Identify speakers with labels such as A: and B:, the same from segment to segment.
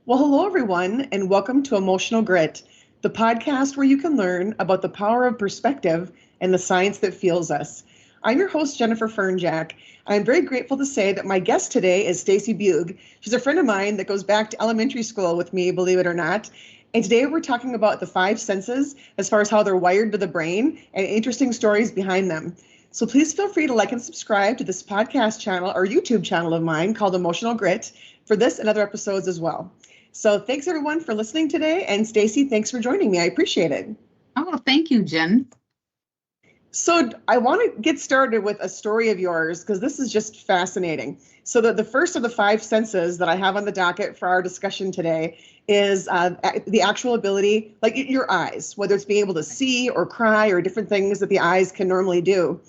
A: Well, hello, everyone, and welcome to Emotional Grit, the podcast where you can learn about the power of perspective and the science that fuels us. I'm your host, Jennifer Fernjack. I'm very grateful to say that my guest today is Stacie Beug. She's a friend of mine that goes back to elementary school with me, believe it or not. And today we're talking about the five senses as far as how they're wired to the brain and interesting stories behind them. So please feel free to like and subscribe to this podcast channel or YouTube channel of mine called Emotional Grit for this and other episodes as well. So thanks everyone for listening today. And Stacie, thanks for joining me. I appreciate it.
B: Oh, well, thank you, Jen.
A: So I want to get started with a story of yours because this is just fascinating. So the first of the five senses that I have on the docket for our discussion today is the actual ability, like your eyes, whether it's being able to see or cry or different things that the eyes can normally do.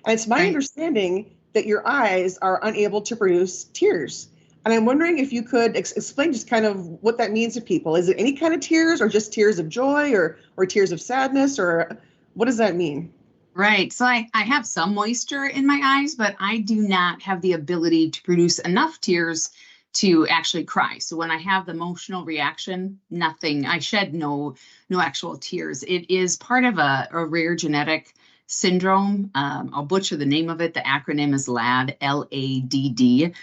A: And it's my understanding that your eyes are unable to produce tears. And I'm wondering if you could explain just kind of what that means to people. Is it any kind of tears or just tears of joy or tears of sadness, or what does that mean?
B: Right. So I have some moisture in my eyes, but I do not have the ability to produce enough tears to actually cry. So when I have the emotional reaction, nothing, I shed no actual tears. It is part of a rare genetic syndrome. I'll butcher the name of it. The acronym is LADD, L-A-D-D.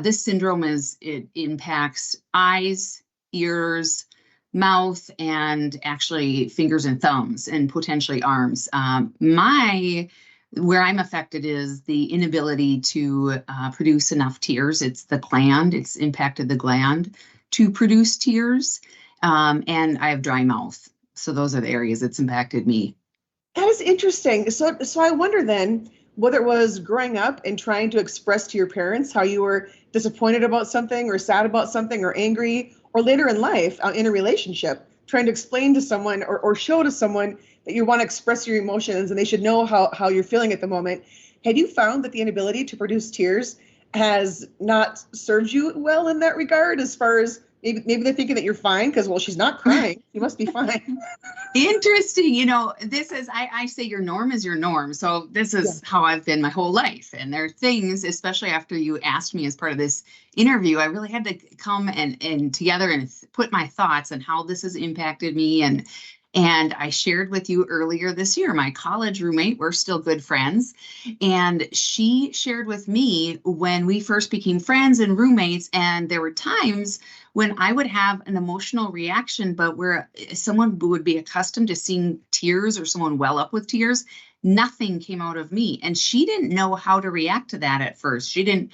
B: This syndrome it impacts eyes, ears, mouth, and actually fingers and thumbs, and potentially arms. Where I'm affected is the inability to produce enough tears. It's the gland. It's impacted the gland to produce tears, and I have dry mouth. So those are the areas it's impacted me.
A: That is interesting. So I wonder then whether it was growing up and trying to express to your parents how you were disappointed about something or sad about something or angry, or later in life in a relationship, trying to explain to someone or show to someone that you want to express your emotions and they should know how you're feeling at the moment. Had you found that the inability to produce tears has not served you well in that regard, as far as maybe they're thinking that you're fine because, well, she's not crying. You must be fine.
B: Interesting. This is, I say your norm is your norm. So this is how I've been my whole life. And there are things, especially after you asked me as part of this interview, I really had to come and together and put my thoughts on how this has impacted me. And I shared with you earlier this year, my college roommate, we're still good friends. And she shared with me when we first became friends and roommates. And there were times when I would have an emotional reaction, but where someone would be accustomed to seeing tears or someone well up with tears, nothing came out of me. And she didn't know how to react to that at first. She didn't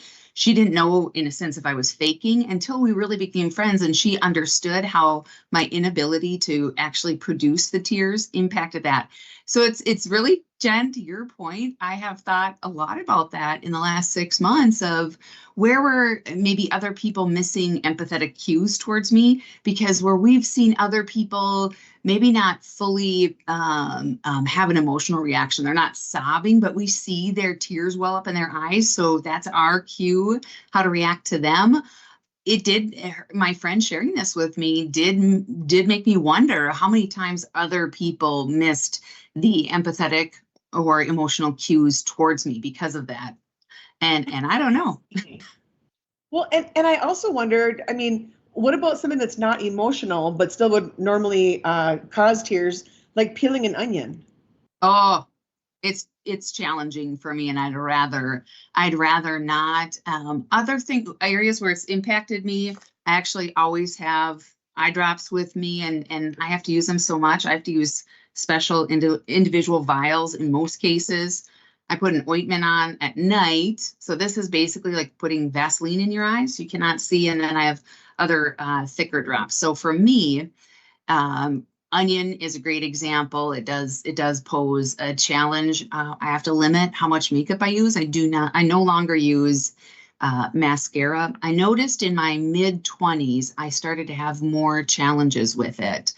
B: know, in a sense, if I was faking until we really became friends, and she understood how my inability to actually produce the tears impacted that. So it's really, Jen, to your point, I have thought a lot about that in the last 6 months of where were maybe other people missing empathetic cues towards me, because where we've seen other people maybe not fully have an emotional reaction. They're not sobbing, but we see their tears well up in their eyes. So that's our cue, how to react to them. It did, my friend sharing this with me did make me wonder how many times other people missed the empathetic or emotional cues towards me because of that. And I don't know.
A: Well, and I also wondered, I mean, what about something that's not emotional but still would normally cause tears, like peeling an onion?
B: Oh, it's challenging for me, and I'd rather not. Other areas where it's impacted me, I actually always have eye drops with me, and I have to use them so much. I have to use special individual vials in most cases. I put an ointment on at night. So this is basically like putting Vaseline in your eyes. You cannot see. And then I have other thicker drops. So for me, onion is a great example. It does pose a challenge. I have to limit how much makeup I use. I no longer use mascara. I noticed in my mid-20s, I started to have more challenges with it.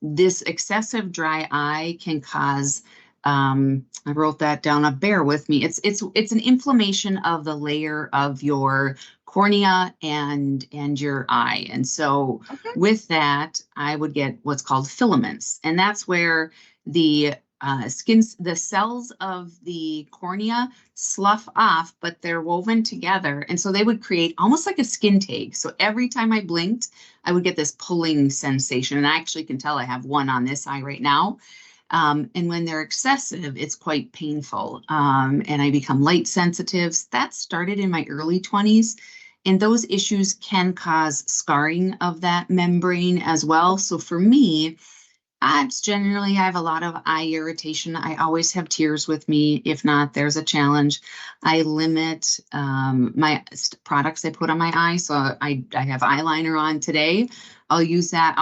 B: This excessive dry eye can cause, I wrote that down, bear with me. It's an inflammation of the layer of your cornea and your eye. And so with that, I would get what's called filaments. And that's where the the cells of the cornea slough off, but they're woven together. And so they would create almost like a skin tag. So every time I blinked, I would get this pulling sensation. And I actually can tell I have one on this eye right now. And when they're excessive, it's quite painful. And I become light sensitive. That started in my early 20s. And those issues can cause scarring of that membrane as well. So for me, I have a lot of eye irritation. I always have tears with me. If not, there's a challenge. I limit my products I put on my eye. So I have eyeliner on today. I'll use that.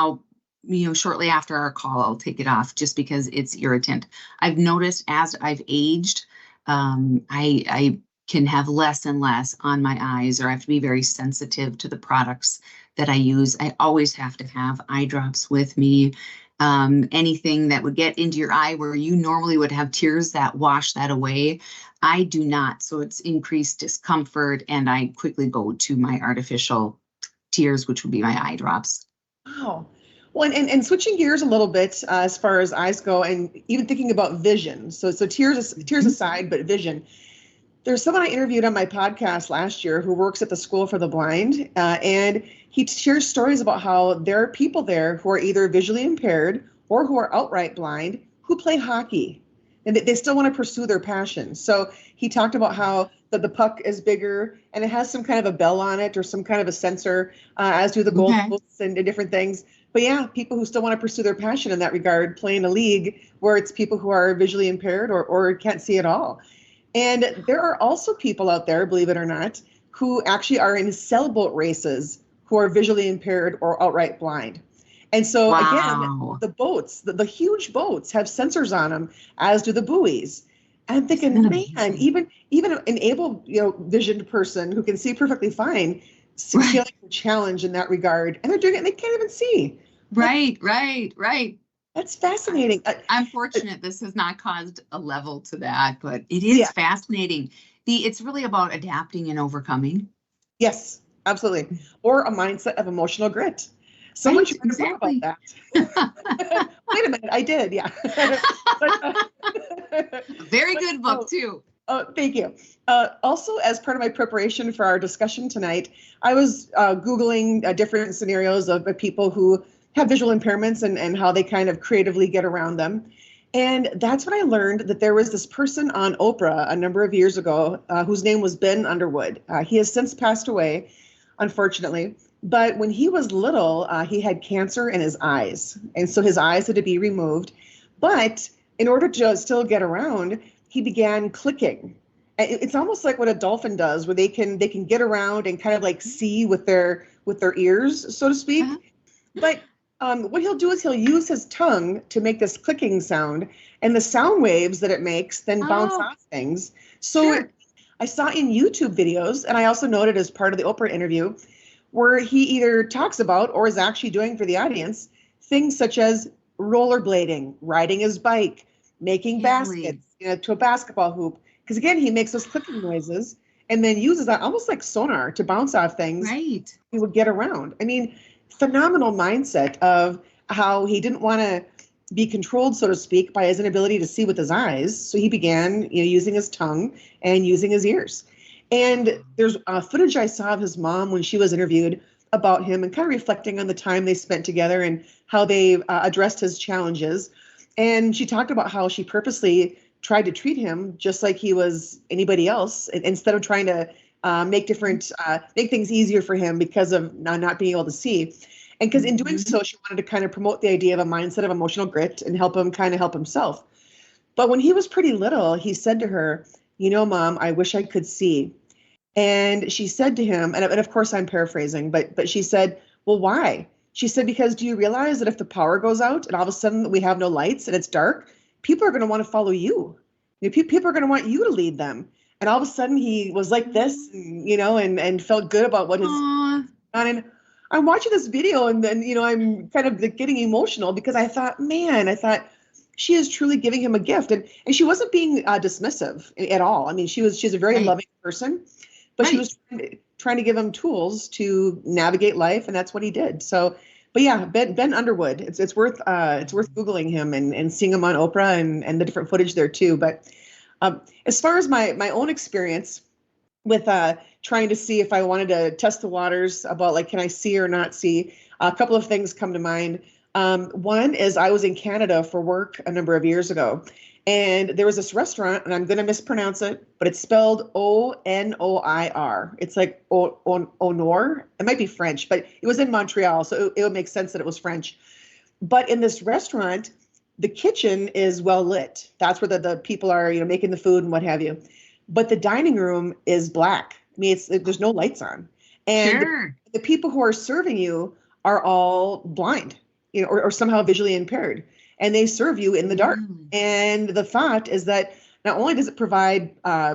B: Shortly after our call, I'll take it off just because it's irritant. I've noticed as I've aged, I can have less and less on my eyes, or I have to be very sensitive to the products that I use. I always have to have eye drops with me. Anything that would get into your eye where you normally would have tears that wash that away, I do not. So it's increased discomfort, and I quickly go to my artificial tears, which would be my eye drops.
A: Wow. Well, and switching gears a little bit as far as eyes go, and even thinking about vision. So tears aside, but vision. There's someone I interviewed on my podcast last year who works at the School for the Blind, and he shares stories about how there are people there who are either visually impaired or who are outright blind who play hockey, and they still want to pursue their passion. So he talked about how the puck is bigger and it has some kind of a bell on it or some kind of a sensor, as do the goalposts and different things. But yeah, people who still want to pursue their passion in that regard play in a league where it's people who are visually impaired or can't see at all. And there are also people out there, believe it or not, who actually are in sailboat races who are visually impaired or outright blind. And so again, the boats, the huge boats have sensors on them, as do the buoys. And I'm thinking, man, even an able, visioned person who can see perfectly fine, feeling a challenge in that regard, and they're doing it and they can't even see.
B: Right.
A: That's fascinating.
B: I'm fortunate this has not caused a level to that, but it is fascinating. It's really about adapting and overcoming.
A: Yes, absolutely. Or a mindset of emotional grit. Someone should write a book about that. Wait a minute, I did, yeah.
B: Very good book too.
A: Oh, thank you. Also, as part of my preparation for our discussion tonight, I was Googling different scenarios of people who have visual impairments and how they kind of creatively get around them. And that's when I learned that there was this person on Oprah a number of years ago whose name was Ben Underwood. He has since passed away, unfortunately. But when he was little, he had cancer in his eyes. And so his eyes had to be removed. But in order to still get around, he began clicking. It's almost like what a dolphin does, where they can get around and kind of like see with their ears, so to speak. But what he'll do is he'll use his tongue to make this clicking sound, and the sound waves that it makes then bounce off things. So I saw in YouTube videos, and I also noted as part of the Oprah interview, where he either talks about or is actually doing for the audience things such as rollerblading, riding his bike, making baskets to a basketball hoop. Because again, he makes those clicking noises and then uses that almost like sonar to bounce off things.
B: Right.
A: He would get around. I mean, phenomenal mindset of how he didn't want to be controlled, so to speak, by his inability to see with his eyes. So he began, using his tongue and using his ears. And there's footage I saw of his mom when she was interviewed about him and kind of reflecting on the time they spent together and how they addressed his challenges. And she talked about how she purposely tried to treat him just like he was anybody else, instead of trying to make things easier for him because of not being able to see. And because in doing so, she wanted to kind of promote the idea of a mindset of emotional grit and help him kind of help himself. But when he was pretty little, he said to her, Mom, I wish I could see. And she said to him, and of course I'm paraphrasing, but she said, well, why? She said, because do you realize that if the power goes out and all of a sudden we have no lights and it's dark, people are going to want to follow you. People are going to want you to lead them. And all of a sudden he was like this, and felt good about what his, and I'm watching this video and then, I'm kind of getting emotional because I thought she is truly giving him a gift. And she wasn't being dismissive at all. I mean, she's a very loving person, but she was trying to give him tools to navigate life. And that's what he did. So, but but yeah, Ben Underwood. It's worth Googling him and seeing him on Oprah and the different footage there too. But as far as my own experience with trying to see if I wanted to test the waters about like can I see or not see, a couple of things come to mind. One is I was in Canada for work a number of years ago, and there was this restaurant, and I'm going to mispronounce it, but it's spelled Onoir. It's like Honor. It might be French, but it was in Montreal, so it would make sense that it was French. But in this restaurant, the kitchen is well lit. That's where the people are, making the food and what have you. But the dining room is black. I mean, there's no lights on, and
B: Sure.
A: the people who are serving you are all blind, or somehow visually impaired, and they serve you in the dark. And the thought is that not only does it provide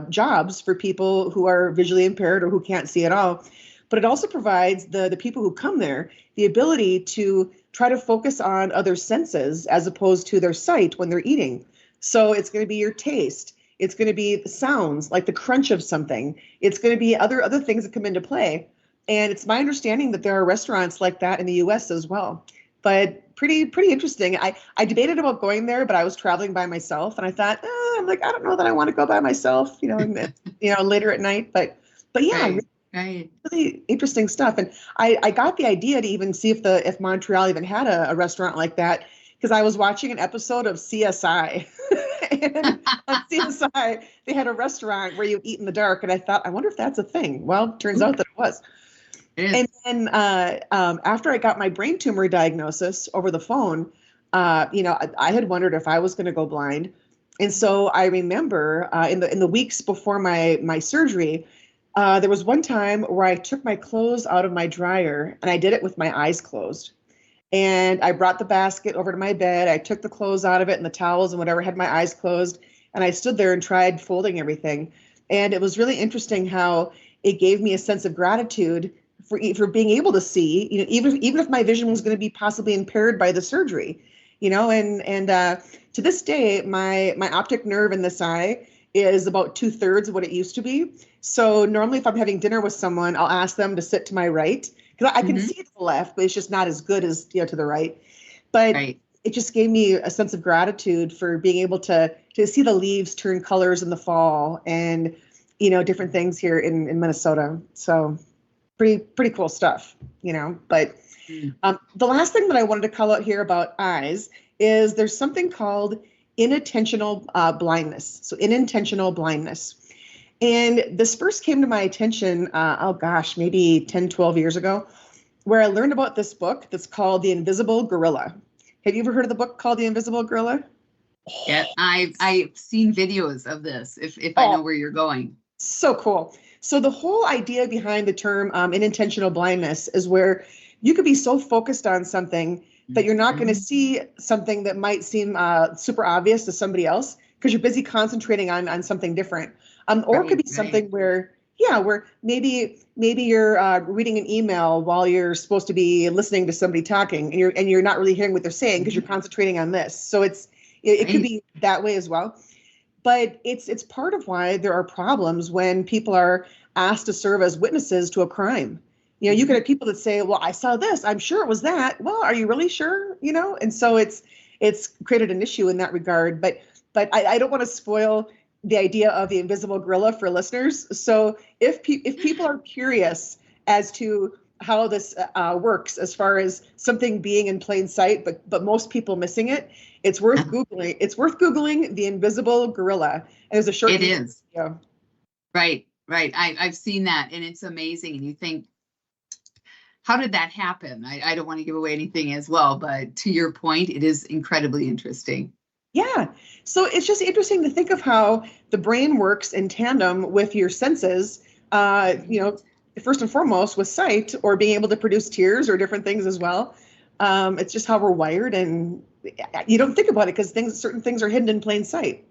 A: jobs for people who are visually impaired or who can't see at all, but it also provides the people who come there the ability to try to focus on other senses as opposed to their sight when they're eating. So it's going to be your taste. It's going to be the sounds, like the crunch of something. It's going to be other things that come into play. And it's my understanding that there are restaurants like that in the US as well. But pretty interesting. I debated about going there, but I was traveling by myself, and I thought, I'm like, I don't know that I want to go by myself, later at night. But yeah,
B: Right.
A: really interesting stuff. And I got the idea to even see if Montreal even had a restaurant like that, because I was watching an episode of CSI. And on CSI, they had a restaurant where you eat in the dark, and I thought, I wonder if that's a thing. Well, turns out that it was. And then after I got my brain tumor diagnosis over the phone, I had wondered if I was going to go blind. And so I remember in the weeks before my surgery, there was one time where I took my clothes out of my dryer, and I did it with my eyes closed. And I brought the basket over to my bed. I took the clothes out of it and the towels and whatever, had my eyes closed. And I stood there and tried folding everything. And it was really interesting how it gave me a sense of gratitude for being able to see, even if my vision was going to be possibly impaired by the surgery, and to this day, my optic nerve in this eye is about 2/3 of what it used to be. So normally if I'm having dinner with someone, I'll ask them to sit to my right, because I can see to the left, but it's just not as good as to the right. But it just gave me a sense of gratitude for being able to see the leaves turn colors in the fall, and different things here in Minnesota. So pretty cool stuff, But the last thing that I wanted to call out here about eyes is there's something called inattentional blindness. So inattentional blindness. And this first came to my attention, maybe 10, 12 years ago, where I learned about this book that's called The Invisible Gorilla. Have you ever heard of the book called The Invisible Gorilla?
B: Yeah, I've seen videos of this, if I know where you're going.
A: So cool. So the whole idea behind the term unintentional blindness is where you could be so focused on something that you're not going to see something that might seem super obvious to somebody else because you're busy concentrating on something different. Or it could be something where maybe you're reading an email while you're supposed to be listening to somebody talking, and you're not really hearing what they're saying because you're concentrating on this. So it could be that way as well. But it's part of why there are problems when people are asked to serve as witnesses to a crime. You could have people that say, well, I saw this, I'm sure it was that. Well, are you really sure? And so it's created an issue in that regard. But I don't want to spoil the idea of the invisible gorilla for listeners. So if people are curious as to how this works, as far as something being in plain sight, but most people missing it, it's worth Googling. It's worth Googling The Invisible Gorilla. And there's a short video.
B: Right. I've seen that, and it's amazing. And you think, how did that happen? I don't want to give away anything as well, but to your point, it is incredibly interesting.
A: Yeah. So it's just interesting to think of how the brain works in tandem with your senses, first and foremost with sight, or being able to produce tears or different things as well. It's just how we're wired, and you don't think about it because certain things are hidden in plain sight,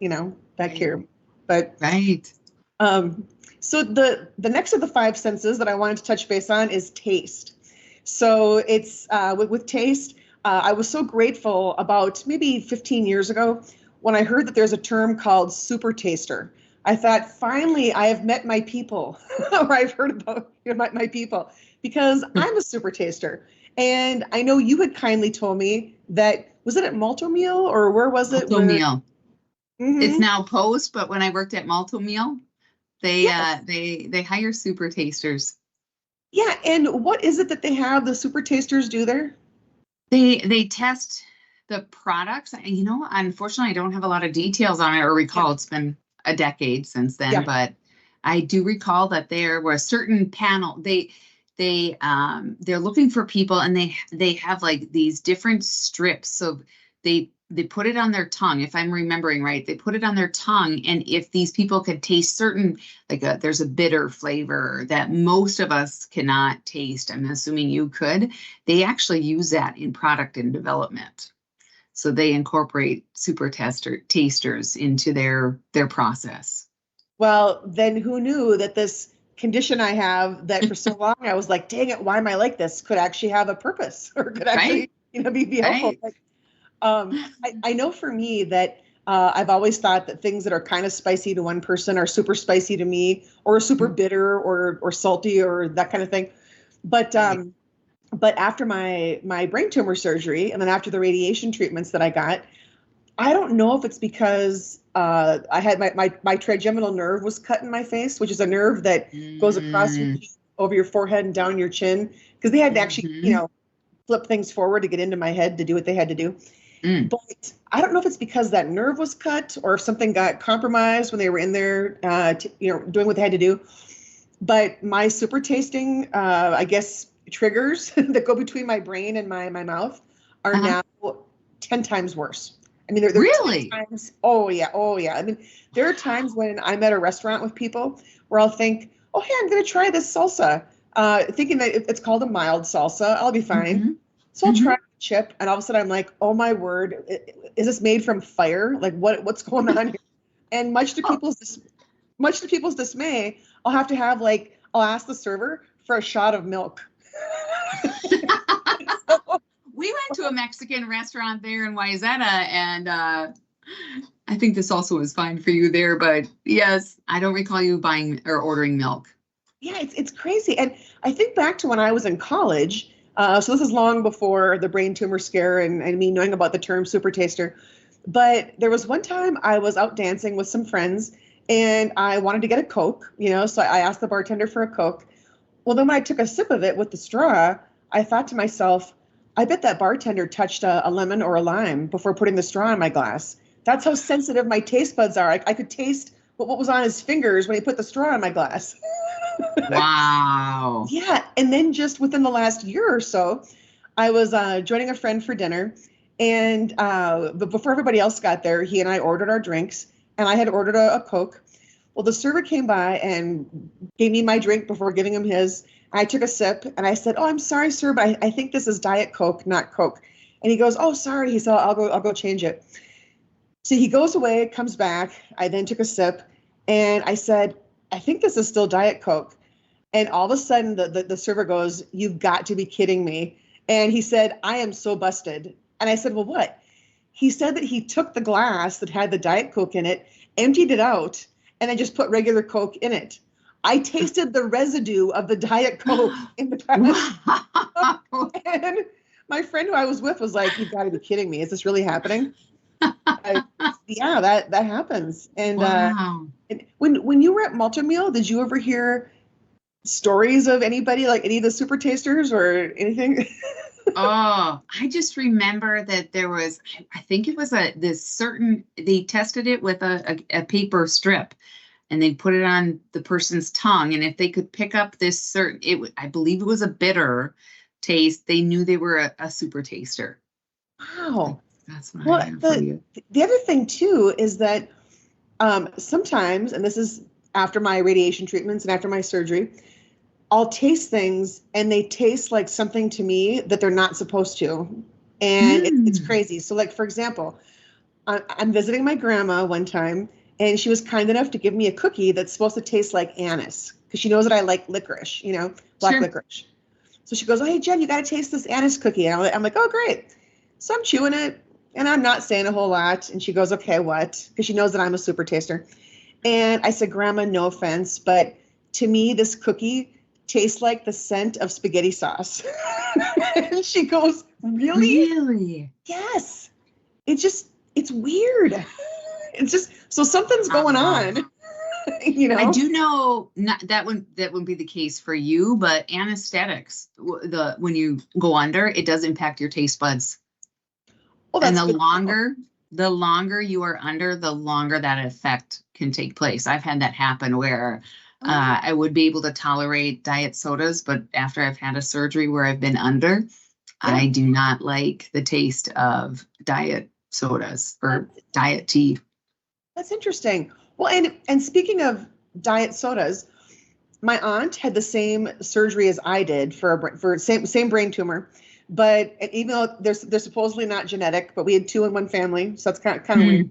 A: back here. But so the next of the five senses that I wanted to touch base on is taste. So it's with taste. I was so grateful about maybe 15 years ago when I heard that there's a term called super taster. I thought, finally, I have met my people, or I've heard about my people, because I'm a super taster. And I know you had kindly told me that, was it at Malto Meal or where was it?
B: Malto
A: Where,
B: Meal. It's
A: hmm
B: now Post, but when I worked at Malto Meal,
A: yes.
B: they hire super tasters.
A: Yeah. And what is it that they have the super tasters do there?
B: They test the products. And, unfortunately, I don't have a lot of details on it or
A: Yeah.
B: recall. It's been a decade since then,
A: Yeah.
B: but I do recall that there were a certain panel. They're looking for people, and they have like these different strips. So they put it on their tongue. If I'm remembering right, they put it on their tongue, and if these people could taste certain, there's a bitter flavor that most of us cannot taste. I'm assuming you could. They actually use that in product and development. So they incorporate tasters into their process.
A: Well, then who knew that this condition I have that for so long I was like, dang it, why am I like this? Could actually have a purpose or could
B: Right?
A: actually, be helpful.
B: Right?
A: Like, I know for me that I've always thought that things that are kind of spicy to one person are super spicy to me, or super bitter, or salty, or that kind of thing. But
B: Right.
A: but after my brain tumor surgery, and then after the radiation treatments that I got, I don't know if it's because I had my trigeminal nerve was cut in my face, which is a nerve that goes across your
B: Mm,
A: cheek, over your forehead and down your chin, because they had to actually,
B: mhm,
A: flip things forward to get into my head to do what they had to do.
B: mm.
A: But I don't know if it's because that nerve was cut or if something got compromised when they were in there, doing what they had to do. But my super tasting, I guess, triggers that go between my brain and my mouth are
B: Uh-huh.
A: now 10 times worse. I mean, they're 10
B: Really?
A: times. Oh, yeah. Oh, yeah. I mean, there are times when I'm at a restaurant with people where I'll think, oh, hey, I'm going to try this salsa, thinking that it's called a mild salsa. I'll be fine.
B: Hmm.
A: So I'll try
B: Hmm.
A: a chip, and all of a sudden I'm like, oh, my word, is this made from fire? Like, what's going on here? And
B: Oh.
A: much to people's dismay, I'll ask the server for a shot of milk. So,
B: We went to a Mexican restaurant there in Wayzata, and I think this also was fine for you there. But yes, I don't recall you buying or ordering milk.
A: yeah, it's crazy. And I think back to when I was in college. So this is long before the brain tumor scare and me knowing about the term super taster. But there was one time I was out dancing with some friends and I wanted to get a Coke, so I asked the bartender for a Coke. Well, then when I took a sip of it with the straw, I thought to myself, I bet that bartender touched a lemon or a lime before putting the straw in my glass. That's how sensitive my taste buds are. I could taste what was on his fingers when he put the straw in my glass.
B: Wow.
A: Yeah. And then just within the last year or so, I was joining a friend for dinner. And but before everybody else got there, he and I ordered our drinks, and I had ordered a Coke. Well, the server came by and gave me my drink before giving him his. I took a sip and I said, "Oh, I'm sorry, sir, but I think this is Diet Coke, not Coke." And he goes, "Oh, sorry." He said, "I'll go change it." So he goes away, comes back. I then took a sip, and I said, "I think this is still Diet Coke." And all of a sudden, the server goes, "You've got to be kidding me." And he said, "I am so busted." And I said, "Well, what?" He said that he took the glass that had the Diet Coke in it, emptied it out, and then just put regular Coke in it. I tasted the residue of the Diet Coke in the glass.
B: Wow.
A: And my friend who I was with was like, "You've got to be kidding me. Is this really happening?" I, yeah, that happens.
B: Wow.
A: And when you were at Malta Meal, did you ever hear stories of anybody, like any of the super tasters or anything?
B: Oh, I just remember that there was, I think it was they tested it with a paper strip, and they put it on the person's tongue. And if they could pick up this I believe it was a bitter taste, they knew they were a super taster. Like,
A: Wow.
B: that's what I
A: Well,
B: have for
A: the
B: you.
A: the other thing too is that sometimes, and this is after my radiation treatments and after my surgery, I'll taste things and they taste like something to me that they're not supposed to, and it's
B: Mm.
A: crazy. So, like for example, I'm visiting my grandma one time, and she was kind enough to give me a cookie that's supposed to taste like anise because she knows that I like licorice, black
B: Sure.
A: licorice. So she goes, "Oh, hey, Jen, you got to taste this anise cookie." And I'm like, "Oh, great." So I'm chewing it and I'm not saying a whole lot. And she goes, "Okay, what?" Because she knows that I'm a super taster. And I said, "Grandma, no offense, but to me, this cookie tastes like the scent of spaghetti sauce. And she goes, really?
B: Really?
A: Yes. It's weird. It's just, so something's going on, you know?
B: I do know that wouldn't be the case for you, but anesthetics, when you go under, it does impact your taste buds.
A: Oh,
B: And
A: that's
B: the longer you are under, the longer that effect can take place. I've had that happen where I would be able to tolerate diet sodas, but after I've had a surgery where I've been under, I do not like the taste of diet sodas or diet tea.
A: That's interesting. Well, and speaking of diet sodas, my aunt had the same surgery as I did for same brain tumor, but even though they're supposedly not genetic, but we had two in one family, so that's kind of weird.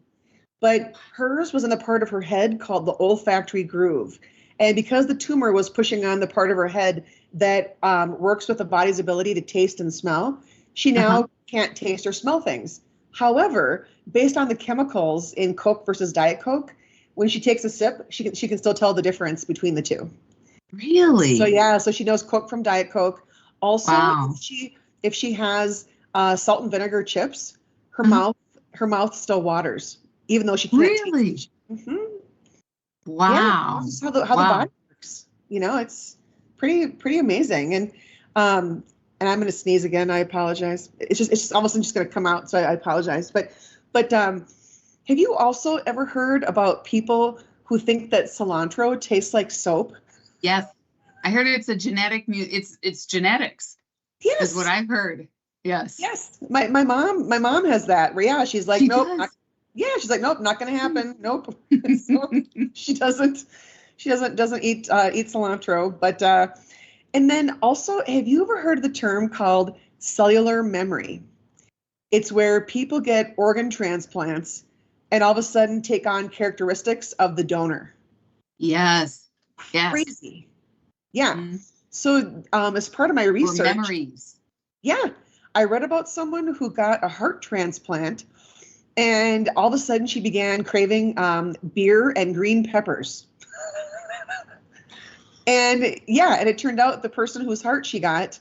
A: But hers was in the part of her head called the olfactory groove, and because the tumor was pushing on the part of her head that works with the body's ability to taste and smell, she now can't taste or smell things. However, based on the chemicals in Coke versus Diet Coke, when she takes a sip, she can still tell the difference between the two.
B: Really?
A: So yeah, so she knows Coke from Diet Coke. Also, if she has salt and vinegar chips, her mouth still waters, even though she can't.
B: Really? Wow.
A: Yeah, this is how the body works. You know, it's pretty amazing. And I'm going to sneeze again. I apologize. It's just almost just going to come out, so I apologize. But have you also ever heard about people who think that cilantro tastes like soap?
B: Yes, I heard it's a genetic it's genetics.
A: Yes,
B: is what I've heard. Yes.
A: Yes, my mom has that. Yeah, she's like, nope. She's like, nope, not going to happen. Nope. So she doesn't eat cilantro. But and then also, have you ever heard of the term called cellular memory? It's where people get organ transplants and all of a sudden take on characteristics of the donor.
B: Yes. Yes.
A: Crazy. Yeah. So as part of my research,
B: or memories.
A: Yeah, I read about someone who got a heart transplant, and all of a sudden she began craving beer and green peppers. And it turned out the person whose heart she got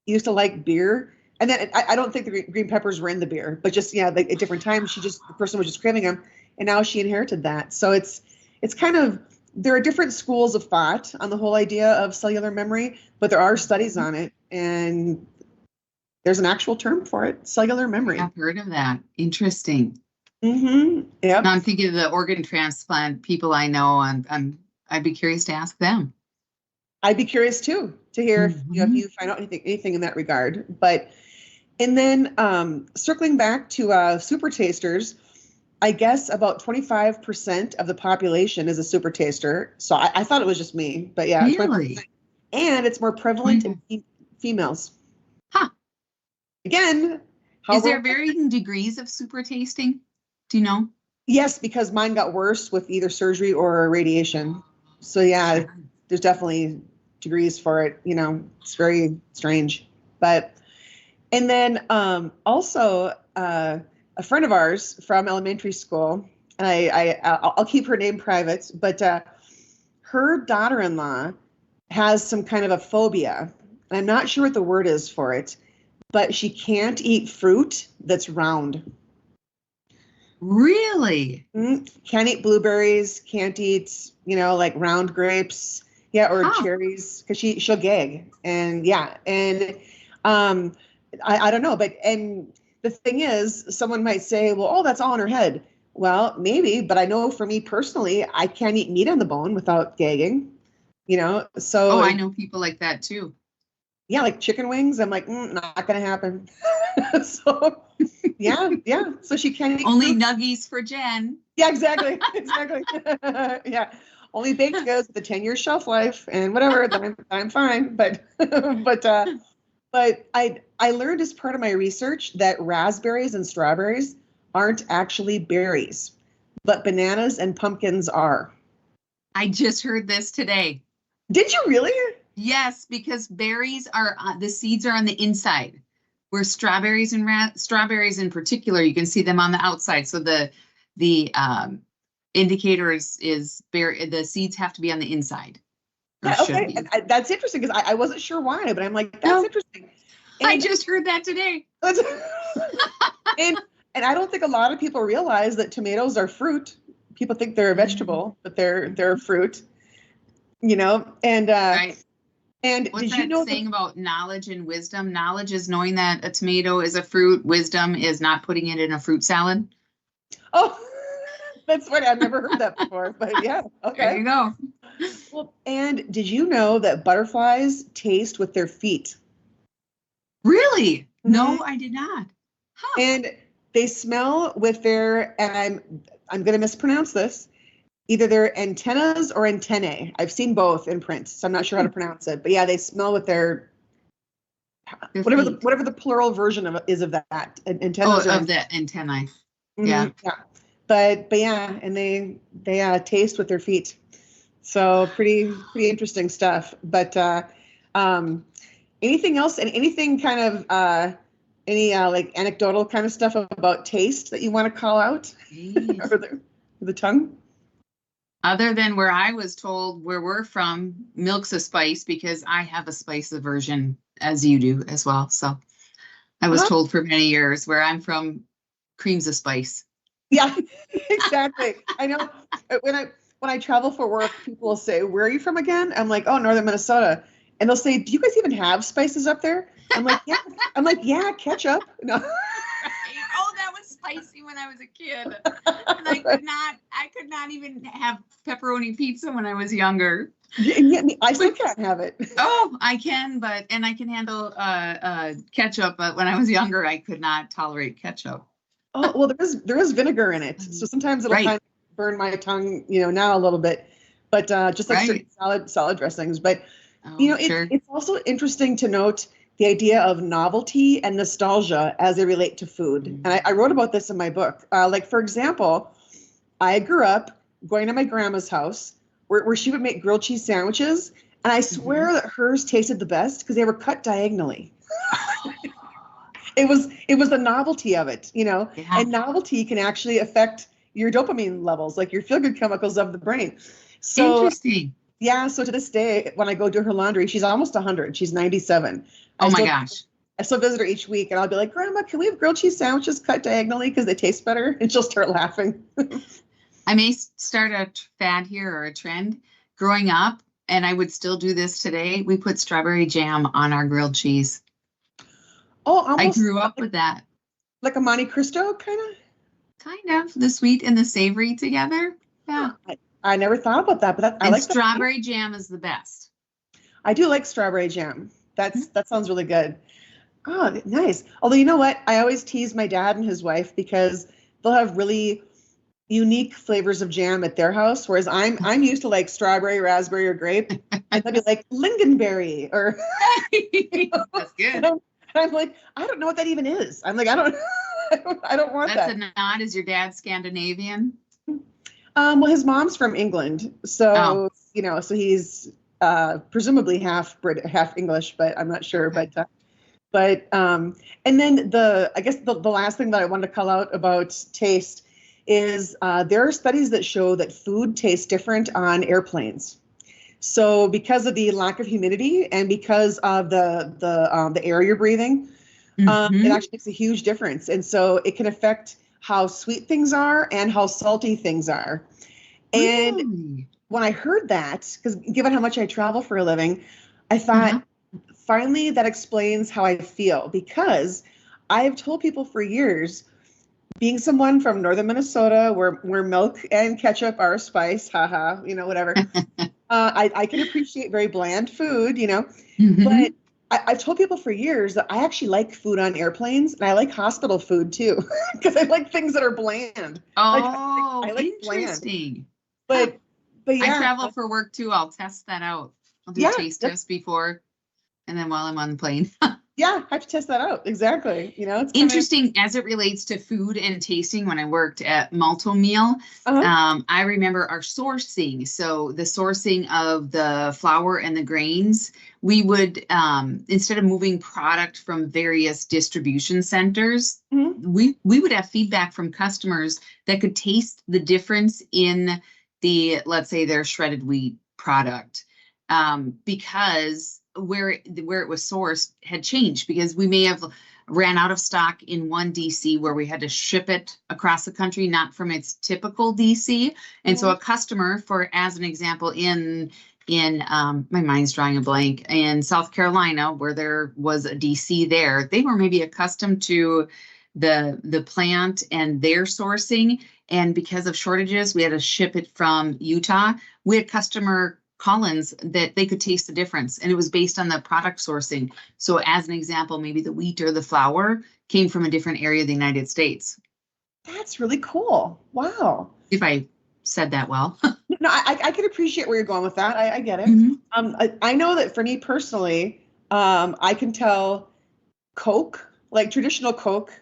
A: used to like beer. And then I don't think the green peppers were in the beer, but just, at different times, the person was just craving them, and now she inherited that. So it's kind of, there are different schools of thought on the whole idea of cellular memory, but there are studies on it, and there's an actual term for it, cellular memory.
B: I've heard of that. Interesting.
A: Mm-hmm. Yep.
B: Now I'm thinking of the organ transplant people I know, and I'd be curious to ask them.
A: I'd be curious too to hear if you find out anything in that regard. And then circling back to super tasters, I guess about 25% of the population is a super taster. So I thought it was just me, but yeah,
B: really?
A: 20%. And it's more prevalent in females.
B: Huh.
A: Again,
B: is there varying degrees of super tasting? Do you know?
A: Yes, because mine got worse with either surgery or radiation. So yeah, there's definitely degrees for it. It's very strange. And then also a friend of ours from elementary school, and I'll keep her name private, but her daughter-in-law has some kind of a phobia. And I'm not sure what the word is for it, but she can't eat fruit that's round.
B: Really?
A: Can't eat blueberries, can't eat, like round grapes, or cherries, because she'll gag. And I don't know, and the thing is, someone might say, well, oh, that's all in her head. Well, maybe, but I know for me personally, I can't eat meat on the bone without gagging, so.
B: Oh, I know people like that too.
A: Yeah, like chicken wings. I'm like, not going to happen. So, yeah. So she can't eat
B: only food. Nuggies for Jen.
A: Yeah, exactly. Yeah, only baked goods with a 10-year shelf life and whatever. Then I'm fine. But I learned as part of my research that raspberries and strawberries aren't actually berries, but bananas and pumpkins are.
B: I just heard this today.
A: Did you really?
B: Yes, because berries are the seeds are on the inside, where strawberries in particular, you can see them on the outside. So the indicator is the seeds have to be on the inside. or should be.
A: That's interesting because I wasn't sure why, but I'm like, that's
B: No.
A: interesting.
B: I just heard that today.
A: and I don't think a lot of people realize that tomatoes are fruit. People think they're a vegetable, but they're a fruit. And
B: Right.
A: and
B: What's
A: did you
B: that
A: know
B: saying about knowledge and wisdom? Knowledge is knowing that a tomato is a fruit. Wisdom is not putting it in a fruit salad.
A: Oh, that's funny. I've never heard that before, but yeah, okay.
B: There you go.
A: Well, and did you know that butterflies taste with their feet?
B: Really? No,
A: Mhm.
B: I did not. Huh.
A: And they smell with their, and I'm going to mispronounce this, either their antennas or antennae. I've seen both in print, so I'm not sure how to pronounce it. But yeah, they smell with their whatever the plural version of that. Antennas
B: of the antennae. Yeah.
A: Yeah. But yeah, and they taste with their feet. So pretty interesting stuff. But anything else and anything kind of any like anecdotal kind of stuff about taste that you want to call out? or the tongue?
B: Other than where I was told where we're from, milk's a spice because I have a spice aversion as you do as well. So I was told for many years where I'm from, cream's a spice.
A: Yeah, exactly. I know when I travel for work, people will say, "Where are you from again?" I'm like, "Oh, northern Minnesota." And they'll say, "Do you guys even have spices up there?" I'm like, "Yeah." I'm like, "Yeah, ketchup." No.
B: Oh, that was spicy when I was a kid. And I could not even have pepperoni pizza when I was younger.
A: Yeah, I still can't have it.
B: Oh, I can, and I can handle ketchup, but when I was younger, I could not tolerate ketchup.
A: Oh, well, there is vinegar in it. So sometimes it'll kind of burn my tongue, now a little bit. But just like certain salad dressings. But it's also interesting to note the idea of novelty and nostalgia as they relate to food. And I wrote about this in my book. Like, for example, I grew up going to my grandma's house where she would make grilled cheese sandwiches. And I swear that hers tasted the best because they were cut diagonally. It was the novelty of it, and novelty can actually affect your dopamine levels, like your feel-good chemicals of the brain. So
B: interesting.
A: Yeah. So to this day, when I go do her laundry, she's almost 100. She's 97.
B: Oh my gosh.
A: I still visit her each week, and I'll be like, "Grandma, can we have grilled cheese sandwiches cut diagonally because they taste better?" And she'll start laughing.
B: I may start a fad here or a trend. Growing up, and I would still do this today, we put strawberry jam on our grilled cheese.
A: Oh, almost.
B: I grew up with that.
A: Like a Monte Cristo kind of?
B: Kind of. The sweet and the savory together. Yeah.
A: I never thought about that, but I like
B: strawberry jam is the best.
A: I do like strawberry jam. That sounds really good. Oh, nice. Although, you know what? I always tease my dad and his wife because they'll have really unique flavors of jam at their house, whereas I'm used to like strawberry, raspberry, or grape, and they'll be like lingonberry or.
B: That's good.
A: I'm like, I don't know what that even is. I'm like, I don't want that.
B: That's a nod. Is your dad Scandinavian?
A: Well, his mom's from England, so so he's presumably half English, but I'm not sure.
B: Okay.
A: But and then I guess the last thing that I wanted to call out about taste is there are studies that show that food tastes different on airplanes. So because of the lack of humidity and because of the air you're breathing, it actually makes a huge difference. And so it can affect how sweet things are and how salty things are. And when I heard that, because given how much I travel for a living, I thought, finally, that explains how I feel, because I've told people for years, being someone from northern Minnesota where milk and ketchup are a spice, whatever. I can appreciate very bland food, but I've told people for years that I actually like food on airplanes, and I like hospital food too, because I like things that are bland.
B: Oh,
A: I like
B: interesting.
A: Bland. But yeah.
B: I travel for work too. I'll test that out. I'll do a taste test before, and then while I'm on the plane.
A: Yeah, I have to test that out. Exactly. It's
B: interesting as it relates to food and tasting. When I worked at Malto Meal, I remember our sourcing. So the sourcing of the flour and the grains, we would, instead of moving product from various distribution centers, we would have feedback from customers that could taste the difference in let's say their shredded wheat product. because where it was sourced had changed, because we may have ran out of stock in one DC where we had to ship it across the country, not from its typical DC. And so a customer, for as an example, in my mind's drawing a blank, in South Carolina, where there was a DC there, they were maybe accustomed to the plant and their sourcing. And because of shortages, we had to ship it from Utah. We had customer call-ins that they could taste the difference, and it was based on the product sourcing. So as an example, maybe the wheat or the flour came from a different area of the United States.
A: That's really cool. Wow.
B: If I said that well.
A: No, I can appreciate where you're going with that. I get it. I know that for me personally, I can tell Coke, like traditional Coke,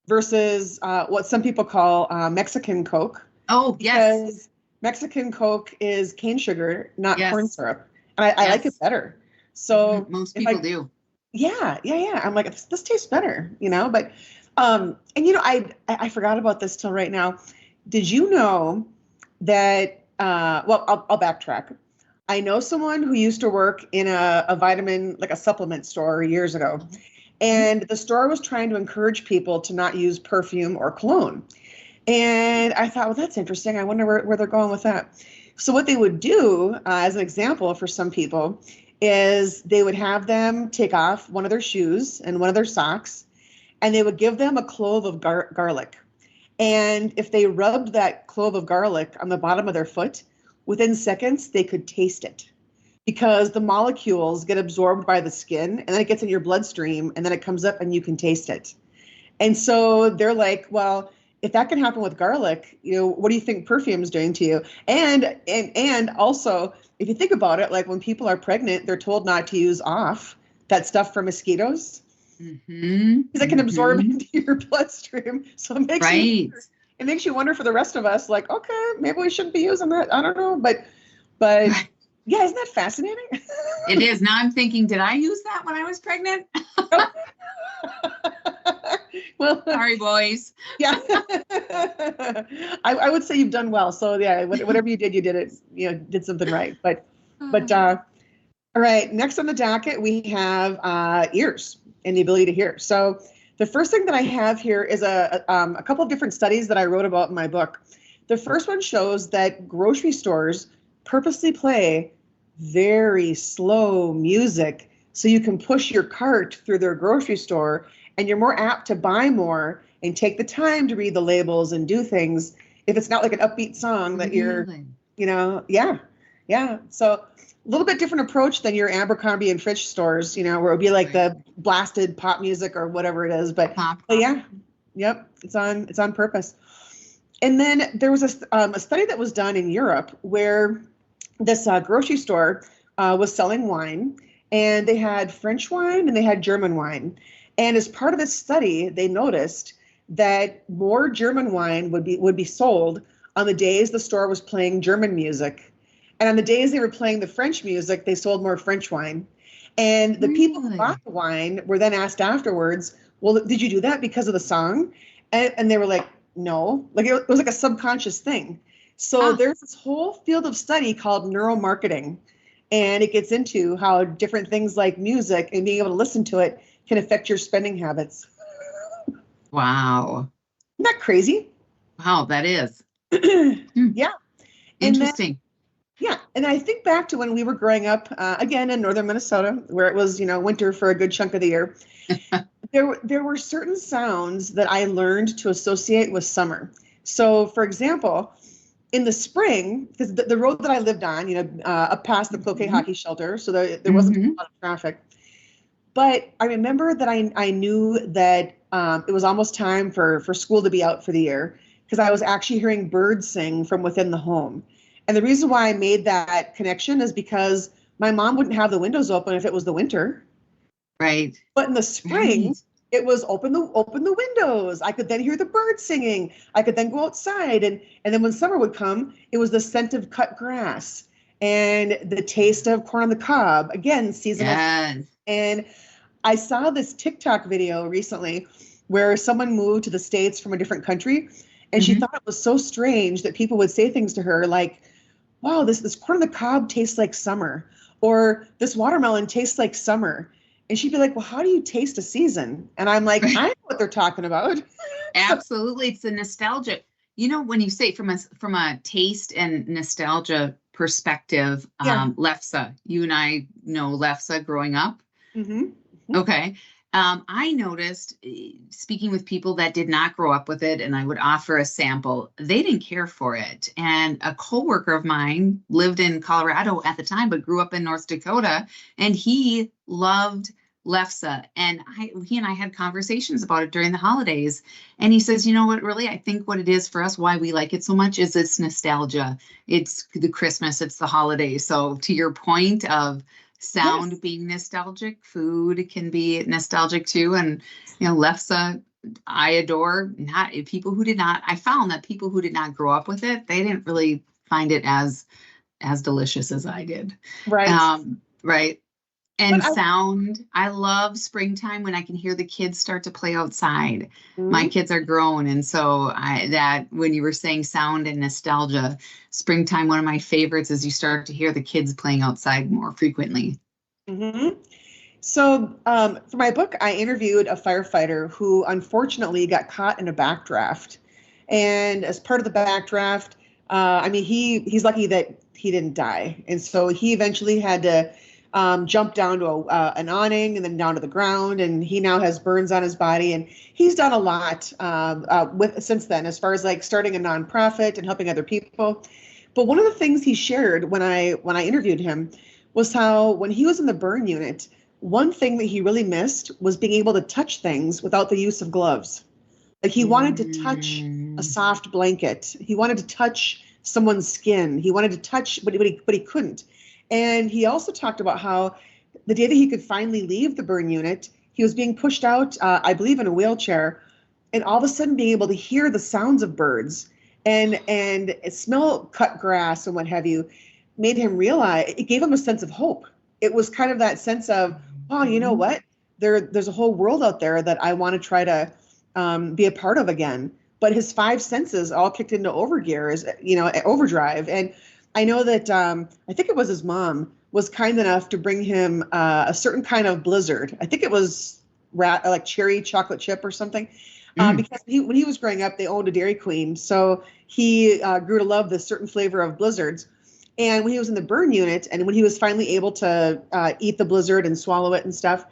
A: versus what some people call Mexican Coke.
B: Oh, yes.
A: Because Mexican Coke is cane sugar, not corn syrup. And I like it better. So
B: most people do.
A: Yeah. I'm like, this tastes better, but, and I forgot about this till right now. Did you know that, I'll backtrack. I know someone who used to work in a vitamin, like a supplement store years ago. And the store was trying to encourage people to not use perfume or cologne. And I thought, well, that's interesting. I wonder where they're going with that. So what they would do, as an example for some people, is they would have them take off one of their shoes and one of their socks, and they would give them a clove of garlic. And if they rubbed that clove of garlic on the bottom of their foot, within seconds, they could taste it, because the molecules get absorbed by the skin, and then it gets in your bloodstream, and then it comes up and you can taste it. And so they're like, well, if that can happen with garlic, what do you think perfume is doing to you? And also, if you think about it, like when people are pregnant, they're told not to use off that stuff for mosquitoes, because it can absorb into your bloodstream. So it makes you wonder for the rest of us, like, okay, maybe we shouldn't be using that. I don't know, but yeah, isn't that fascinating?
B: It is. Now I'm thinking, did I use that when I was pregnant? Well, sorry, boys.
A: Yeah. I would say you've done well. So yeah, whatever you did it, did something right. But all right, next on the docket, we have ears and the ability to hear. So the first thing that I have here is a couple of different studies that I wrote about in my book. The first one shows that grocery stores purposely play very slow music so you can push your cart through their grocery store, and you're more apt to buy more and take the time to read the labels and do things if it's not like an upbeat song that you're, yeah. So a little bit different approach than your Abercrombie and Fitch stores, where it would be like the blasted pop music or whatever it is. But yeah, yep, it's on purpose. And then there was a study that was done in Europe where this grocery store was selling wine, and they had French wine and they had German wine. And as part of this study, they noticed that more German wine would be sold on the days the store was playing German music. And on the days they were playing the French music, they sold more French wine. And the people who bought the wine were then asked afterwards, well, did you do that because of the song? And they were like, no, like it was like a subconscious thing. So there's this whole field of study called neuromarketing. And it gets into how different things like music and being able to listen to it can affect your spending habits.
B: Wow.
A: Isn't that crazy?
B: Wow, that is.
A: Yeah.
B: Interesting.
A: And I think back to when we were growing up, again, in northern Minnesota, where it was, winter for a good chunk of the year. There were certain sounds that I learned to associate with summer. So, for example, in the spring, because the road that I lived on, up past the Cloquet hockey shelter, so there wasn't a lot of traffic. But I remember that I knew that it was almost time for school to be out for the year, because I was actually hearing birds sing from within the home. And the reason why I made that connection is because my mom wouldn't have the windows open if it was the winter.
B: Right.
A: But in the spring, it was open the windows. I could then hear the birds singing. I could then go outside. And then when summer would come, it was the scent of cut grass and the taste of corn on the cob. Again, seasonal.
B: Yes.
A: And I saw this TikTok video recently where someone moved to the States from a different country, and she thought it was so strange that people would say things to her like, wow, this corn on the cob tastes like summer. Or this watermelon tastes like summer. And she'd be like, well, how do you taste a season? And I'm like, I know what they're talking about. So,
B: Absolutely. It's the nostalgia. When you say from a taste and nostalgia perspective,
A: yeah.
B: lefse, you and I know lefse growing up.
A: Hmm.
B: Okay. I noticed speaking with people that did not grow up with it, and I would offer a sample, they didn't care for it. And a coworker of mine lived in Colorado at the time, but grew up in North Dakota, and he loved lefse. And he and I had conversations about it during the holidays. And he says, you know what, really, I think what it is for us, why we like it so much is it's nostalgia. It's the Christmas, it's the holidays. So to your point of sound
A: Yes.
B: being nostalgic, food can be nostalgic too. And lefse, I adore. Not people who did not. I found that people who did not grow up with it, they didn't really find it as delicious as I did.
A: Right.
B: Right.
A: But
B: And sound, I love springtime when I can hear the kids start to play outside. My
A: Mhm.
B: kids are grown, and so that when you were saying sound and nostalgia, springtime, one of my favorites is you start to hear the kids playing outside more frequently.
A: Mhm. So, for my book, I interviewed a firefighter who unfortunately got caught in a backdraft. And as part of the backdraft, I mean, he's lucky that he didn't die. And so he eventually had to jump down to an awning and then down to the ground. And he now has burns on his body. And he's done a lot with since then, as far as like starting a nonprofit and helping other people. But one of the things he shared when I interviewed him was how when he was in the burn unit, one thing that he really missed was being able to touch things without the use of gloves. Like he wanted to touch a
B: Mm,
A: soft blanket. He wanted to touch someone's skin. He wanted to touch, but he couldn't. And he also talked about how the day that he could finally leave the burn unit, he was being pushed out, I believe, in a wheelchair, and all of a sudden being able to hear the sounds of birds and smell cut grass and what have you made him realize it gave him a sense of hope. It was kind of that sense of, oh, you know
B: mhm.
A: what? There's a whole world out there that I want to try to be a part of again. But his five senses all kicked into overgear, overdrive. And I know that I think it was his mom was kind enough to bring him a certain kind of blizzard. I think it was like cherry chocolate chip or something.
B: Mm.
A: Because when he was growing up, they owned a Dairy Queen, so he grew to love this certain flavor of blizzards. And when he was in the burn unit, and when he was finally able to eat the blizzard and swallow it and stuff,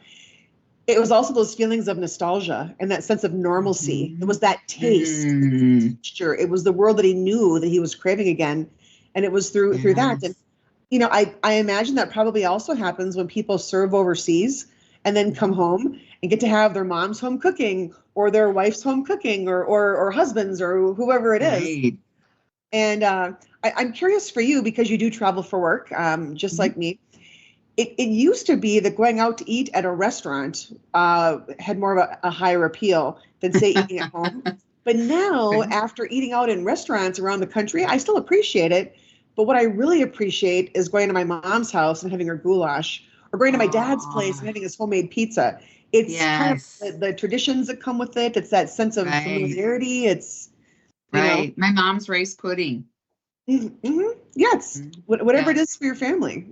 A: it was also those feelings of nostalgia and that sense of normalcy. It
B: Mhm.
A: was that taste,
B: Mm.
A: texture. It was the world that he knew that he was craving again, and it was through that. And
B: Yes.
A: I imagine that probably also happens when people serve overseas and then come
B: Mhm.
A: home and get to have their mom's home cooking or their wife's home cooking or husband's or whoever it is.
B: Right.
A: And I'm curious for you because you do travel for work, just
B: Mhm.
A: like me. It used to be that going out to eat at a restaurant had more of a higher appeal than, say, eating at home. But now,
B: Okay.
A: after eating out in restaurants around the country, I still appreciate it. But what I really appreciate is going to my mom's house and having her goulash, or going to my dad's place and
B: Oh,
A: having his homemade pizza. It's kind of
B: yes.
A: the traditions that come with it. It's that sense of
B: Right.
A: familiarity. It's, you know,
B: Right. My mom's rice pudding.
A: yes,
B: Mhm.
A: whatever it is
B: Yes.
A: for your family.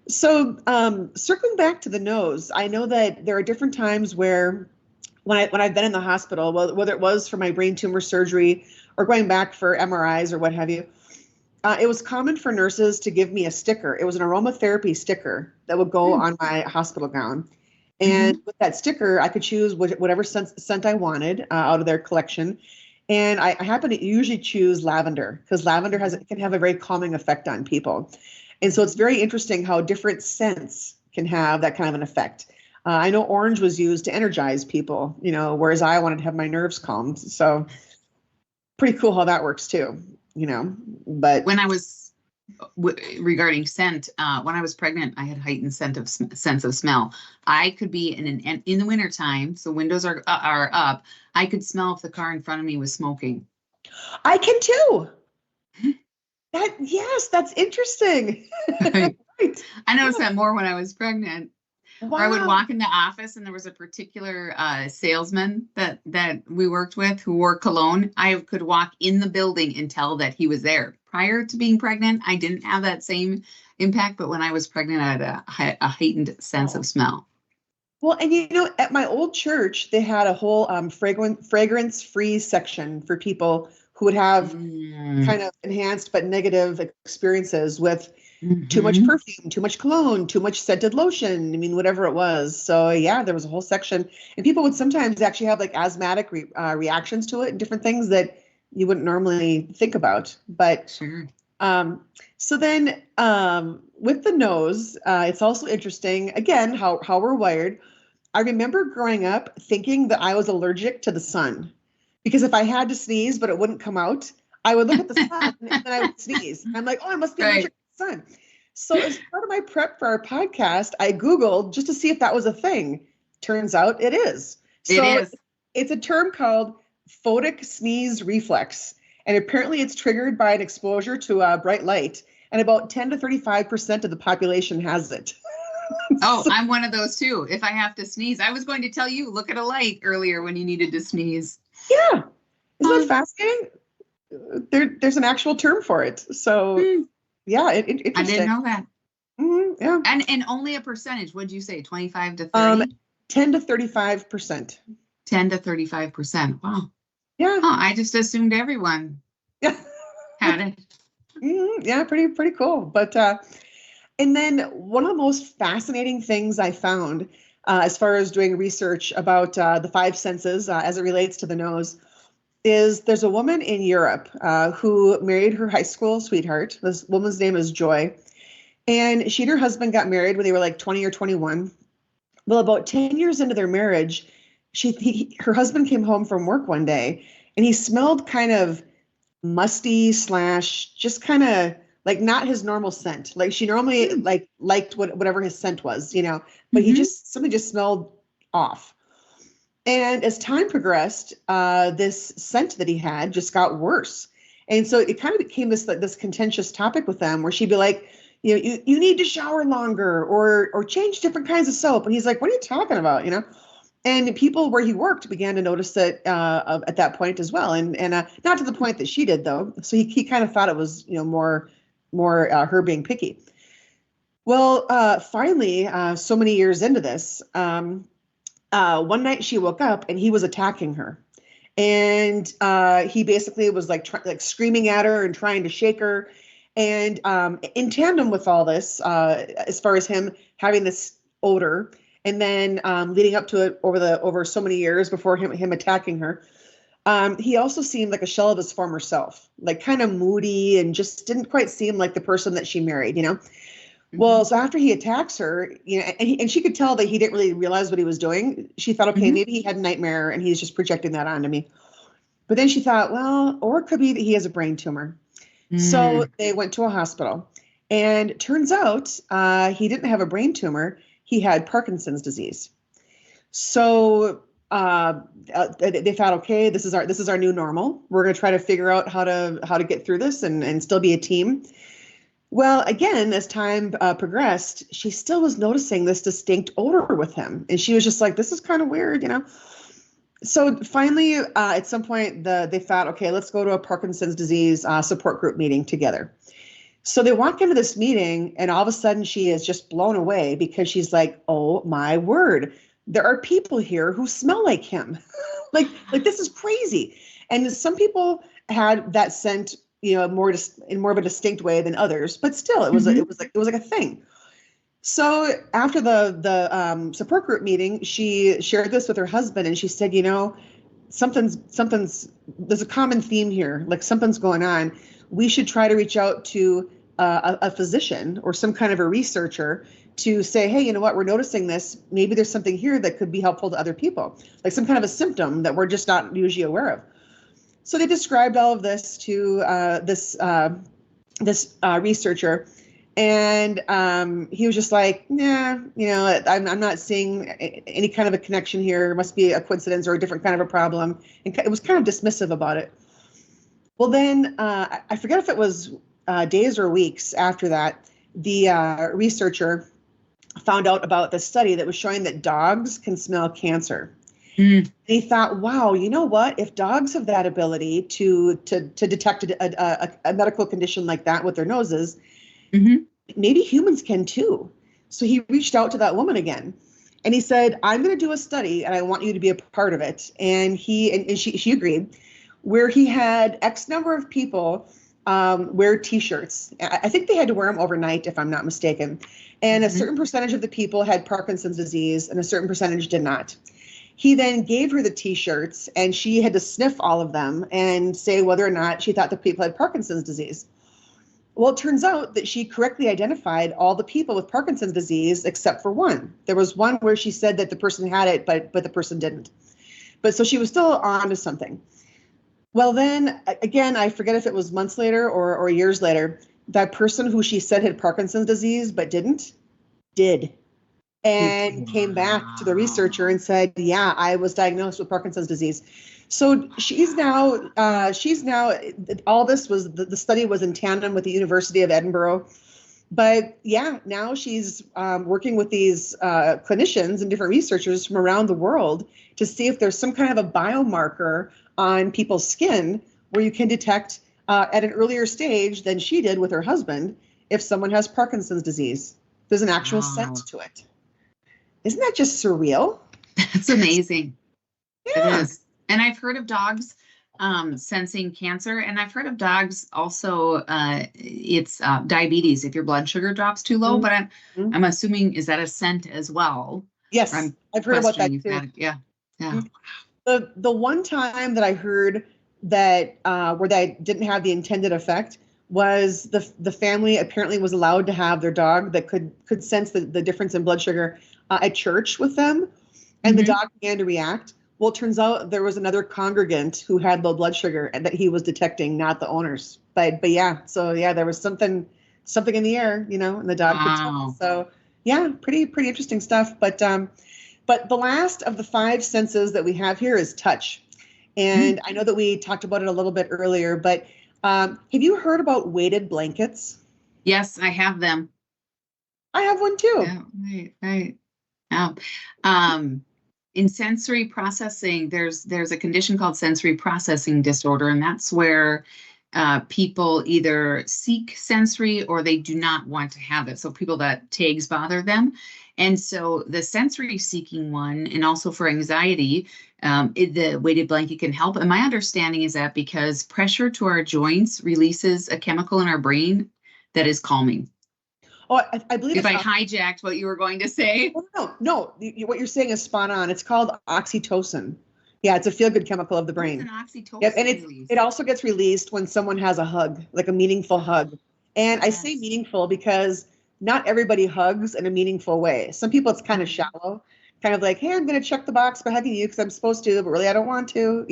A: So, circling back to the nose, I know that there are different times where when I've been in the hospital, whether it was for my brain tumor surgery or going back for MRIs or what have you, it was common for nurses to give me a sticker. It was an aromatherapy sticker that would go on my hospital gown. And
B: Mm-hmm.
A: with that sticker, I could choose whatever scent I wanted out of their collection. And I happen to usually choose lavender because lavender can have a very calming effect on people. And so it's
B: Mm-hmm.
A: very interesting how different scents can have that kind of an effect. I know orange was used to energize people, whereas I wanted to have my nerves calmed. So pretty cool how that works too, you know. But
B: When I was regarding scent, when I was pregnant, I had heightened sense of smell. I could be in the wintertime, so windows are up. I could smell if the car in front of me was smoking.
A: I can too. Yes, that's interesting.
B: I
A: Right.
B: noticed that more when I was pregnant. Or I would
A: Wow.
B: walk in the office and there was a particular salesman that we worked with who wore cologne. I could walk in the building and tell that he was there. Prior to being pregnant, I didn't have that same impact, but when I was pregnant, I had a heightened sense of smell.
A: Well, and at my old church, they had a whole fragrance-free section for people who would have kind of enhanced but negative experiences with too much perfume, too much cologne, too much scented lotion. I mean, whatever it was. So yeah, there was a whole section, and people would sometimes actually have like asthmatic reactions to it and different things that you wouldn't normally think about. But
B: Sure.
A: So then with the nose, it's also interesting, again, how we're wired. I remember growing up thinking that I was allergic to the sun because if I had to sneeze, but it wouldn't come out, I would look at the sun and then I would sneeze. I'm like, oh, I must be allergic to the sun. So as part of my prep for our podcast, I Googled just to see if that was a thing. Turns out it is. So
B: it is.
A: It's a term called photic sneeze reflex. And apparently it's triggered by an exposure to bright light. And about 10 to 35% of the population has it.
B: Oh, I'm one of those too. If I have to sneeze, I was going to tell you, look at a light earlier when you needed to sneeze.
A: Yeah. Isn't that fascinating? There's an actual term for it. So yeah, interesting.
B: I didn't know that.
A: Yeah.
B: And only a percentage. What'd you say? 25 to 30?
A: 10 to 35%.
B: 10 to 35%. Wow.
A: Yeah.
B: Oh, I just assumed everyone had it.
A: Yeah, pretty cool. But and then one of the most fascinating things I found as far as doing research about the five senses as it relates to the nose is there's a woman in Europe who married her high school sweetheart. This woman's name is Joy. And she and her husband got married when they were like 20 or 21. Well, about 10 years into their marriage, her husband came home from work one day and he smelled kind of musty / just kind of like not his normal scent. Like she normally liked whatever his scent was, but something just smelled off. And as time progressed, this scent that he had just got worse. And so it kind of became this contentious topic with them where she'd be like, you need to shower longer or change different kinds of soap. And he's like, what are you talking about? And people where he worked began to notice it at that point as well. And not to the point that she did, though. So he kind of thought it was, more her being picky. Well, finally, so many years into this, one night she woke up and he was attacking her. And he basically was like screaming at her and trying to shake her. And in tandem with all this, as far as him having this odor, and then leading up to it over so many years before him attacking her, he also seemed like a shell of his former self, like kind of moody and just didn't quite seem like the person that she married, Well, so after he attacks her, and she could tell that he didn't really realize what he was doing. She thought, okay, maybe he had a nightmare and he's just projecting that onto me. But then she thought, well, or it could be that he has a brain tumor. So they went to a hospital, and it turns out he didn't have a brain tumor. He had Parkinson's disease. So they thought, okay, this is our new normal. We're going to try to figure out how to get through this and still be a team. Well, again, as time progressed, she still was noticing this distinct odor with him, and she was just like, this is kind of weird, So finally, at some point, they thought, okay, let's go to a Parkinson's disease support group meeting together. So they walk into this meeting, and all of a sudden she is just blown away because she's like, oh my word, there are people here who smell like him. like this is crazy. And some people had that scent, more in more of a distinct way than others, but still it was like a thing. So after the support group meeting, she shared this with her husband, and she said, something's there's a common theme here, like something's going on. We should try to reach out to a physician or some kind of a researcher to say, hey, you know what, we're noticing this. Maybe there's something here that could be helpful to other people, like some kind of a symptom that we're just not usually aware of. So they described all of this to this researcher. And he was just like, nah, I'm not seeing any kind of a connection here. It must be a coincidence or a different kind of a problem. And it was kind of dismissive about it. Well, then I forget if it was days or weeks after that, the researcher found out about the study that was showing that dogs can smell cancer. And he thought, wow, you know what? If dogs have that ability to detect a medical condition like that with their noses, maybe humans can too. So he reached out to that woman again. And he said, I'm going to do a study and I want you to be a part of it. And she agreed, where he had X number of people wear T-shirts. I think they had to wear them overnight, if I'm not mistaken. And a certain percentage of the people had Parkinson's disease and a certain percentage did not. He then gave her the T-shirts and she had to sniff all of them and say whether or not she thought the people had Parkinson's disease. Well, it turns out that she correctly identified all the people with Parkinson's disease except for one. There was one where she said that the person had it, but the person didn't. But so she was still on to something. Well, then again, I forget if it was months later or years later, that person who she said had Parkinson's disease but didn't, did. And came back to the researcher and said, yeah, I was diagnosed with Parkinson's disease. So she's now, all this was, the study was in tandem with the University of Edinburgh. But yeah, now she's working with these clinicians and different researchers from around the world to see if there's some kind of a biomarker on people's skin where you can detect at an earlier stage than she did with her husband if someone has Parkinson's disease. There's an actual sense to it. Isn't that just surreal?
B: That's amazing.
A: Yeah.
B: It is. And I've heard of dogs sensing cancer, and I've heard of dogs also, it's diabetes if your blood sugar drops too low, but I'm assuming, is that a scent as well?
A: Yes, I've heard about that too.
B: Yeah.
A: The one time that I heard that where that didn't have the intended effect was the family apparently was allowed to have their dog that could sense the difference in blood sugar at church with them, and the dog began to react. Well, it turns out there was another congregant who had low blood sugar and that he was detecting, not the owners. But yeah, so yeah, there was something in the air, and the dog could tell. So yeah, pretty interesting stuff. But the last of the 5 senses that we have here is touch. And I know that we talked about it a little bit earlier, but have you heard about weighted blankets?
B: Yes, I have them.
A: I have one too.
B: Yeah, right. Yeah. In sensory processing, there's a condition called sensory processing disorder, and that's where people either seek sensory or they do not want to have it. So people that tags bother them. And so the sensory seeking one, and also for anxiety, the weighted blanket can help. And my understanding is that because pressure to our joints releases a chemical in our brain that is calming.
A: Oh, I believe
B: if I hijacked what you were going to say.
A: No. What you're saying is spot on. It's called oxytocin. Yeah, it's a feel-good chemical of the brain.
B: It's an oxytocin.
A: Yep, and it also gets released when someone has a hug, like a meaningful hug. And I say meaningful because not everybody hugs in a meaningful way. Some people it's kind of shallow, kind of like, hey, I'm going to check the box by hugging you because I'm supposed to, but really I don't want to.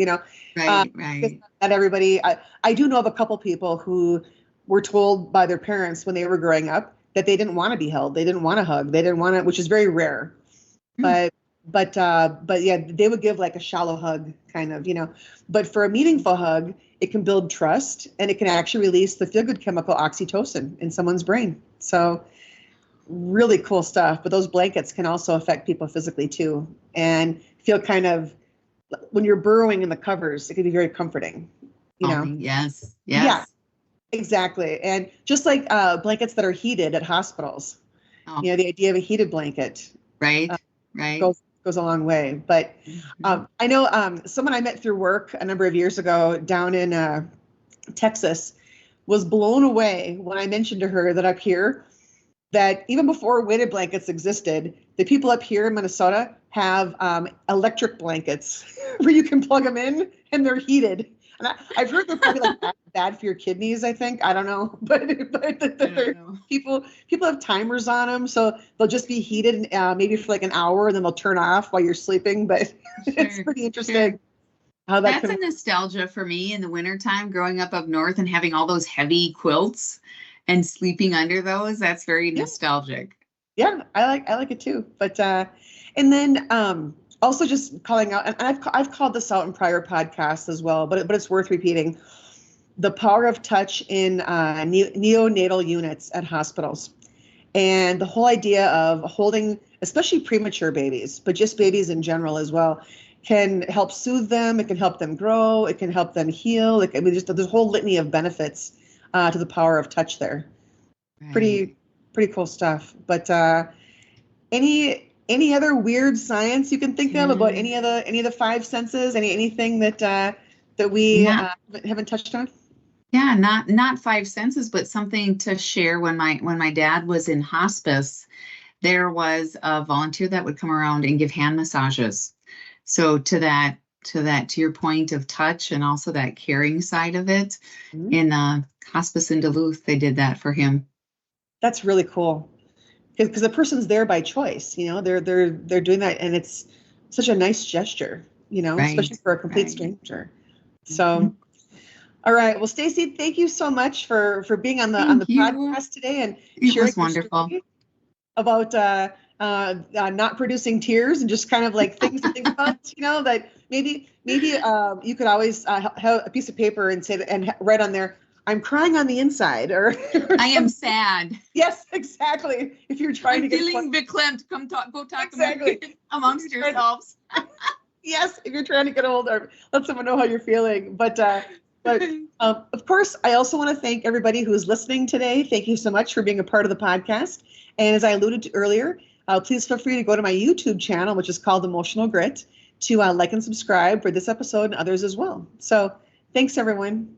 B: Right.
A: Not everybody. I do know of a couple people who were told by their parents when they were growing up that they didn't want to be held. They didn't want to hug. They didn't want to, which is very rare. But yeah, they would give like a shallow hug kind of, but for a meaningful hug, it can build trust and it can actually release the feel-good chemical oxytocin in someone's brain. So really cool stuff. But those blankets can also affect people physically too, and feel kind of, when you're burrowing in the covers, it can be very comforting,
B: Yes.
A: Yeah. Exactly. And just like blankets that are heated at hospitals, the idea of a heated blanket
B: right
A: goes a long way. But I know someone I met through work a number of years ago down in Texas was blown away when I mentioned to her that up here, that even before weighted blankets existed, the people up here in Minnesota have electric blankets where you can plug them in and they're heated. And I've heard they're probably like bad for your kidneys, I think. I don't know. But people have timers on them. So they'll just be heated maybe for like an hour and then they'll turn off while you're sleeping. But it's pretty interesting how
B: that's a nostalgia for me in the wintertime, growing up north and having all those heavy quilts and sleeping under those. That's very nostalgic.
A: Yeah, I like it too. But and then also just calling out, and I've called this out in prior podcasts as well, but it's worth repeating, the power of touch in neonatal units at hospitals, and the whole idea of holding, especially premature babies, but just babies in general as well, can help soothe them. It can help them grow. It can help them heal. Just there's a whole litany of benefits to the power of touch there. Right. Pretty pretty cool stuff. But any other weird science you can think of about any of the five senses? Anything that we haven't touched on?
B: Yeah, not five senses, but something to share. When my dad was in hospice, there was a volunteer that would come around and give hand massages. So to your point of touch and also that caring side of it, in hospice in Duluth, they did that for him.
A: That's really cool. Because the person's there by choice, they're doing that, and it's such a nice gesture, especially for a complete stranger. So, all right. Well, Stacie, thank you so much for being on the podcast today and sharing your story about not producing tears and just kind of like things to think about. That maybe you could always have a piece of paper and say that, and write on there, "I'm crying on the inside," or
B: "I am sad."
A: Yes, exactly. If you're trying to get
B: feeling verklempt, go talk amongst yourselves.
A: Yes, if you're trying to get a hold of, let someone know how you're feeling. But of course, I also want to thank everybody who is listening today. Thank you so much for being a part of the podcast. And as I alluded to earlier, please feel free to go to my YouTube channel, which is called Emotional Grit, to like and subscribe for this episode and others as well. So thanks, everyone.